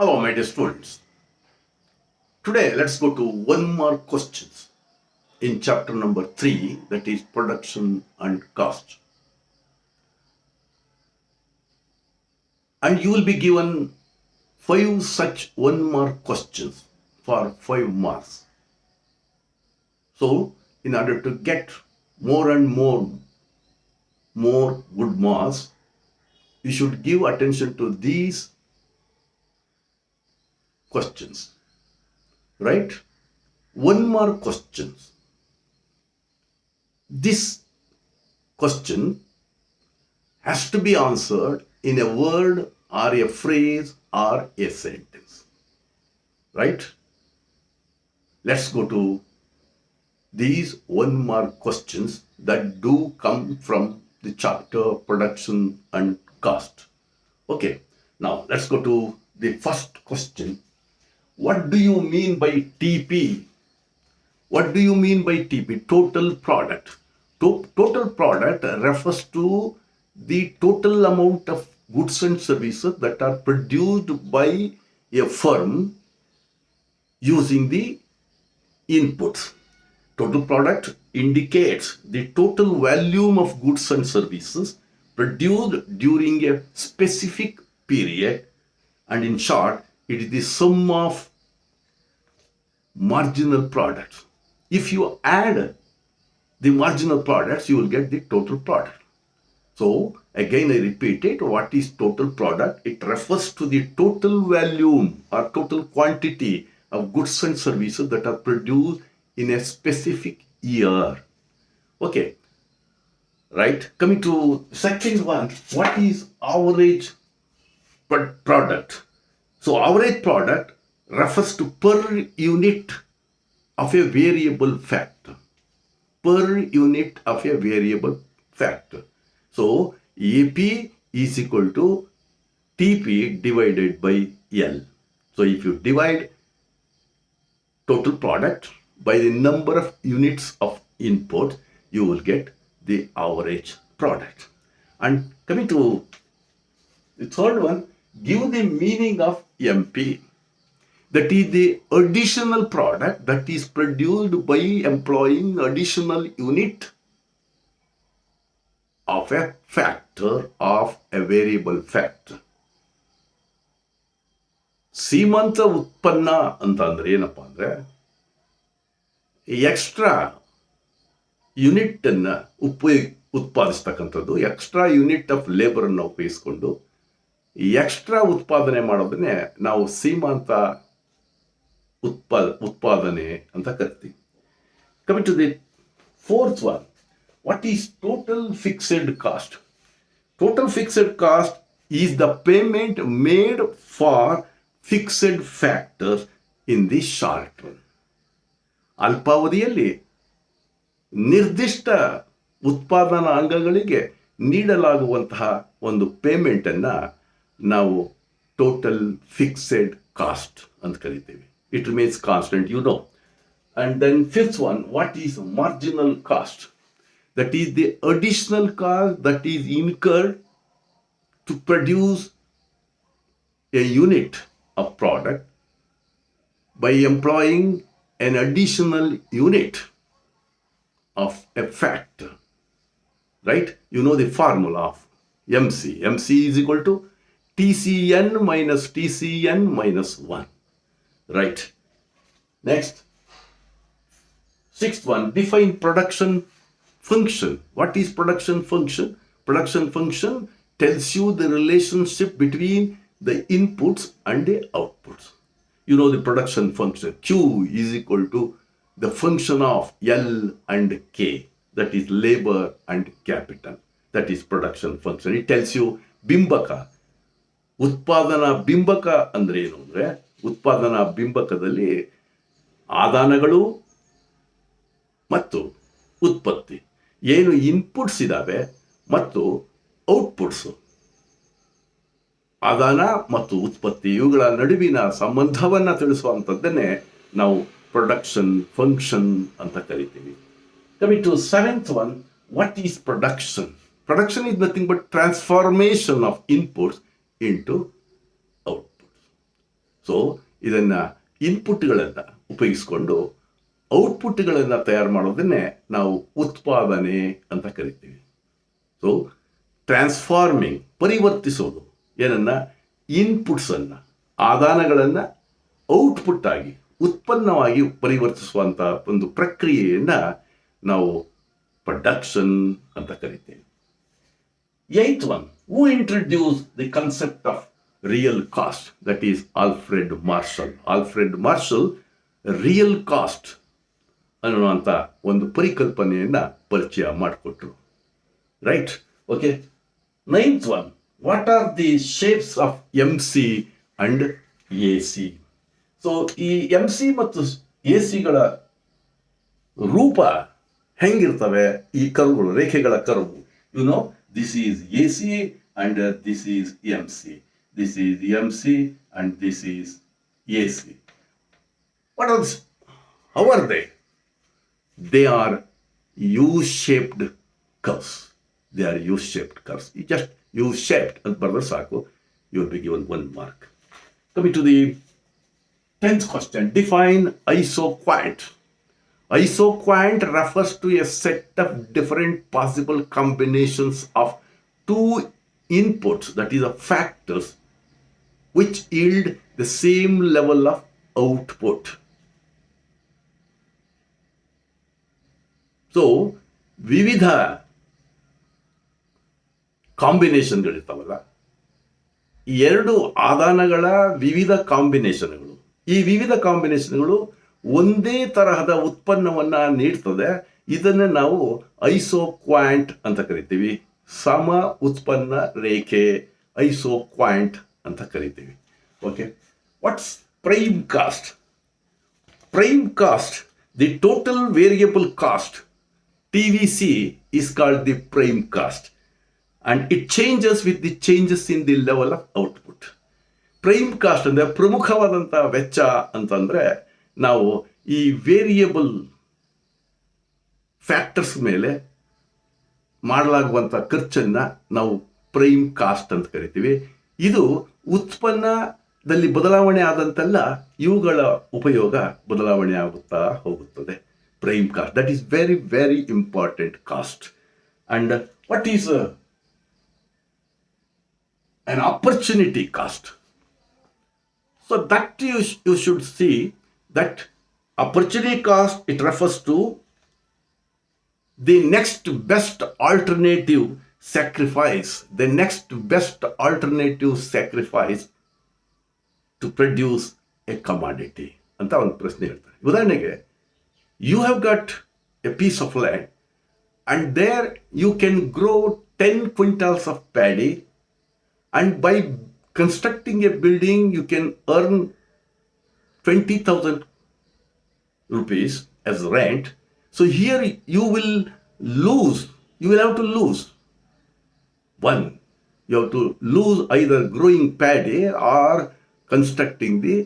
Hello, my dear students. Today, let's go to one more questions in chapter number 3, that is production and cost. And you will be given 5 such one mark questions for 5 marks. So, in order to get more and more good marks, you should give attention to these questions. Right? One more questions. This question has to be answered in a word or a phrase or a sentence. Right? Let's go to these one mark questions that do come from the chapter production and cost. Okay, now let's go to the first question. What do you mean by TP? What do you mean by TP? Total product. Total product refers to the total amount of goods and services that are produced by a firm using the inputs. Total product indicates the total volume of goods and services produced during a specific period, and in short, it is the sum of marginal products. If you add the marginal products, you will get the total product. So, again I repeat it, what is total product? It refers to the total volume or total quantity of goods and services that are produced in a specific year. Okay, right? Coming to second one, what is average product? So average product refers to per unit of a variable factor. Per unit of a variable factor. So AP is equal to TP divided by L. So if you divide total product by the number of units of input, you will get the average product. And coming to the third one, give the meaning of MP. That is the additional product that is produced by employing additional unit of a factor of a variable factor. ಸೀಮಂತ ಉತ್ಪನ್ನ ಅಂತ ಅಂದ್ರೆ ಏನಪ್ಪಾ ಅಂದ್ರೆ extra unit ಅನ್ನ ಉತ್ಪಾದಿಸ್ತಕ್ಕಂಥದ್ದು, extra unit of labour ಅನ್ನು ಉಪಯೋಗಿಸಿಕೊಂಡು extra ಉತ್ಪಾದನೆ ಮಾಡೋದನ್ನೇ ನಾವು ಸೀಮಾಂತ ಉತ್ಪಾದನೆ ಅಂತ ಕರಿತೀವಿ. Coming to the fourth one, what is total fixed cost? Total fixed cost is the payment made for fixed factors in the short run. ಅಲ್ಪಾವಧಿಯಲ್ಲಿ ನಿರ್ದಿಷ್ಟ ಉತ್ಪಾದನಾ ಅಂಗಗಳಿಗೆ ನೀಡಲಾಗುವಂತಹ ಒಂದು ಪೇಮೆಂಟನ್ನು ನಾವು ಟೋಟಲ್ ಫಿಕ್ಸೆಡ್ ಕಾಸ್ಟ್ ಅಂತ ಕರಿತೀವಿ. It remains constant, you know. And then fifth one, what is marginal cost? That is the additional cost that is incurred to produce a unit of product by employing an additional unit of a factor. Right? You know the formula of MC. MC is equal to TCN minus TCN minus 1. Right? Next. Sixth one, define production function. What is production function? Production function tells you the relationship between the inputs and the outputs. You know the production function. Q is equal to the function of L and K. That is labor and capital. That is production function. It tells you bimbaka. ಉತ್ಪಾದನಾ ಬಿಂಬಕ ಅಂದ್ರೆ ಏನು ಅಂದ್ರೆ, ಉತ್ಪಾದನಾ ಬಿಂಬಕದಲ್ಲಿ ಆದಾನಗಳು ಮತ್ತು ಉತ್ಪತ್ತಿ, ಏನು inputs ಇದ್ದಾವೆ ಮತ್ತು ಔಟ್ಪುಟ್ಸು, ಆದಾನ ಮತ್ತು ಉತ್ಪತ್ತಿ, ಇವುಗಳ ನಡುವಿನ ಸಂಬಂಧವನ್ನು ತಿಳಿಸುವಂಥದ್ದನ್ನೇ ನಾವು ಪ್ರೊಡಕ್ಷನ್ ಫಂಕ್ಷನ್ ಅಂತ ಕರಿತೀವಿ. Coming to seventh one, what is production? Production is nothing but transformation of inputs into outputs. So ಇದನ್ನು ಇನ್ಪುಟ್ಗಳನ್ನು ಉಪಯೋಗಿಸ್ಕೊಂಡು ಔಟ್ಪುಟ್ಗಳನ್ನು ತಯಾರು ಮಾಡೋದನ್ನೇ ನಾವು ಉತ್ಪಾದನೆ ಅಂತ ಕರಿತೀವಿ. ಸೊ ಟ್ರಾನ್ಸ್ಫಾರ್ಮಿಂಗ್, ಪರಿವರ್ತಿಸೋದು ಏನನ್ನ, ಇನ್ಪುಟ್ಸನ್ನು, ಆದಾನಗಳನ್ನು ಔಟ್ಪುಟ್ ಆಗಿ, ಉತ್ಪನ್ನವಾಗಿ ಪರಿವರ್ತಿಸುವಂಥ ಒಂದು ಪ್ರಕ್ರಿಯೆಯನ್ನು ನಾವು ಪ್ರೊಡಕ್ಷನ್ ಅಂತ ಕರಿತೀವಿ. 8th one, who introduced the concept of real cost? That is Alfred Marshall. Alfred Marshall real cost ಅನ್ನುವಂಥ ಒಂದು ಪರಿಕಲ್ಪನೆಯನ್ನು ಪರಿಚಯ ಮಾಡಿಕೊಟ್ರು. Right, okay. 9th one, what are the shapes of MC and AC? So ಈ MC ಮತ್ತು ACಗಳ ರೂಪ ಹೆಂಗಿರ್ತವೆ? ಈ ಕರ್ವ್ಗಳು, ರೇಖೆಗಳ curve, this is AC and this is MC. This is MC and this is AC. What else? How are they? They are U-shaped curves. They are U-shaped curves. You just U-shaped and bardar saku, you will be given 1 mark. Coming to the 10th question, define isoquant. Isoquant refers to a set of different possible combinations of two inputs, that is, factors, which yield the same level of output. So, ವಿವಿಧ ಕಾಂಬಿನೇಷನ್ಗಳಿರ್ತಾವಲ್ಲ, ಈ ಎರಡು ಆದಾನಗಳ ವಿವಿಧ ಕಾಂಬಿನೇಷನ್ಗಳು, ಈ ವಿವಿಧ ಕಾಂಬಿನೇಷನ್ಗಳು ಒಂದೇ ತರಹದ ಉತ್ಪನ್ನವನ್ನು ನೀಡ್ತದೆ. ಇದನ್ನು ನಾವು ಐಸೋಕ್ವಾಂಟ್ ಅಂತ ಕರಿತೀವಿ. ಸಮ ಉತ್ಪನ್ನ ರೇಖೆ ಐಸೋಕ್ವಾಂಟ್ ಅಂತ ಕರಿತೀವಿ. Okay, what's prime cost? Prime cost, the total variable cost, TVC, is called the prime cost, and it changes with the changes in the level of output. Prime cost ಅಂದರೆ ಪ್ರಮುಖವಾದಂಥ ವೆಚ್ಚ ಅಂತಂದರೆ ನಾವು ಈ ವೇರಿಯಬಲ್ ಫ್ಯಾಕ್ಟರ್ಸ್ ಮೇಲೆ ಮಾಡಲಾಗುವಂಥ ಖರ್ಚನ್ನು ನಾವು prime cost ಅಂತ ಕರಿತೀವಿ. ಇದು ಉತ್ಪನ್ನದಲ್ಲಿ ಬದಲಾವಣೆ ಆದಂತೆಲ್ಲ ಇವುಗಳ ಉಪಯೋಗ ಬದಲಾವಣೆ ಆಗುತ್ತಾ ಹೋಗುತ್ತದೆ. Prime cost, that is very, very important cost. And what is an opportunity cost? So that you should see that opportunity cost, it refers to the next best alternative sacrifice, the next best alternative sacrifice to produce a commodity ಅಂತ ಒಂದು ಪ್ರಶ್ನೆ ಹೇಳ್ತಾರೆ. ಉದಾಹರಣೆಗೆ, you have got a piece of land and there you can grow 10 quintals of paddy, and by constructing a building you can earn 20,000 rupees as rent. So here you will have to lose one. You have to lose either growing paddy or constructing the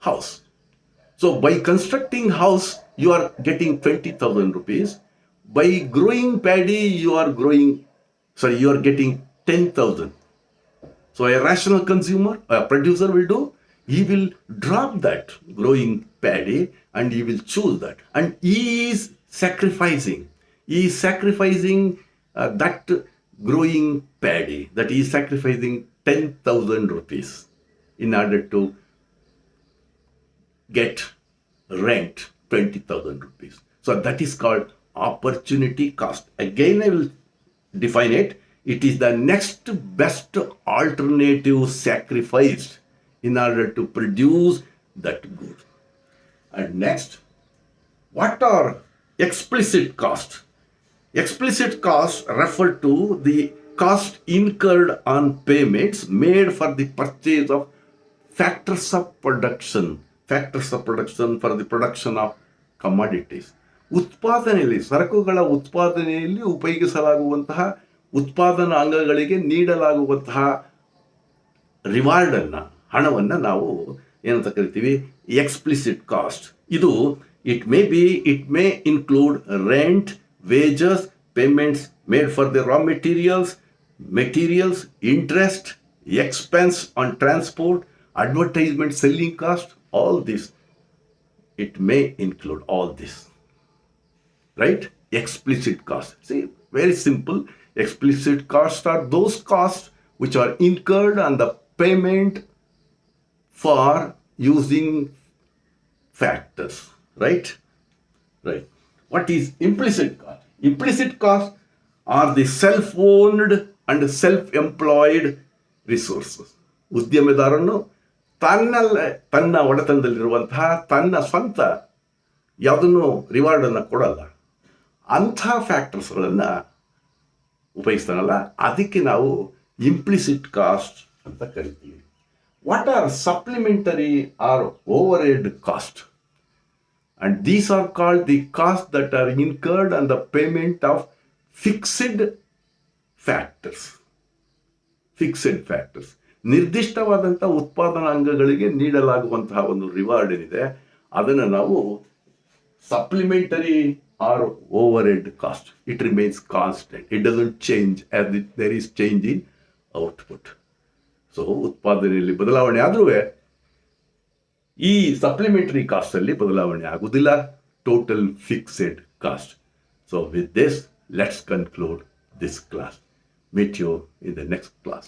house. So by constructing house, you are getting 20,000 rupees. By growing paddy, you are getting 10,000. So a rational consumer, a producer will do, he will drop that growing paddy and he will choose that. And he is sacrificing that growing paddy, that he is sacrificing 10,000 rupees in order to get rent 20,000 rupees. So that is called opportunity cost. Again, I will define it. It is the next best alternative sacrificed in order to produce that good. And next, what are explicit costs? Explicit costs refer to the cost incurred on payments made for the purchase of factors of production for the production of commodities. ಉತ್ಪಾದನೆಯಲ್ಲಿ, ಸರಕುಗಳ ಉತ್ಪಾದನೆಯಲ್ಲಿ ಉಪಯೋಗಿಸಲಾಗುವಂತಹ ಉತ್ಪಾದನಾ ಅಂಗಗಳಿಗೆ ನೀಡಲಾಗುವಂತಹ ರಿವಾರ್ಡನ್ನು, ಹಣವನ್ನು ನಾವು ಏನಂತ ಕರಿತೀವಿ? Explicit cost. ಇದು it may include rent, wages, payments made for the raw materials, interest, expense on transport, advertisement, selling cost, all this, it may include all this, right? Explicit costs. See, very simple. Explicit costs are those costs which are incurred on the payment for using factors, right? Right. What is implicit cost? Implicit costs are the self-owned and self-employed resources. ಉದ್ಯಮೆದಾರನು ತನ್ನ ಒಡೆತನದಲ್ಲಿರುವಂತಹ ತನ್ನ ಸ್ವಂತ ಯಾವುದನ್ನು ರಿವಾರ್ಡನ್ನು ಕೊಡಲ್ಲ, ಅಂಥ ಫ್ಯಾಕ್ಟರ್ಸ್ಗಳನ್ನು ಉಪಯೋಗಿಸ್ತಾನಲ್ಲ, ಅದಕ್ಕೆ ನಾವು implicit cost ಅಂತ ಕರಿತೀವಿ. What are supplementary or overhead cost? And these are called the costs that are incurred on the payment of fixed factors. Fixed factors. ನಿರ್ದಿಷ್ಟವಾದಂಥ ಉತ್ಪಾದನಾ ಅಂಗಗಳಿಗೆ ನೀಡಲಾಗುವಂತಹ ಒಂದು ರಿವಾರ್ಡ್ ಏನಿದೆ, ಅದನ್ನು ನಾವು supplementary or overhead cost. It remains constant. It doesn't change as there is change in output. So ಉತ್ಪಾದನೆಯಲ್ಲಿ ಬದಲಾವಣೆ ಆದರೂ ಈ ಸಪ್ಲಿಮೆಂಟರಿ ಕಾಸ್ಟಲ್ಲಿ ಬದಲಾವಣೆ ಆಗುವುದಿಲ್ಲ. Total fixed cost. So with this, let's conclude this class. Meet you in the next class.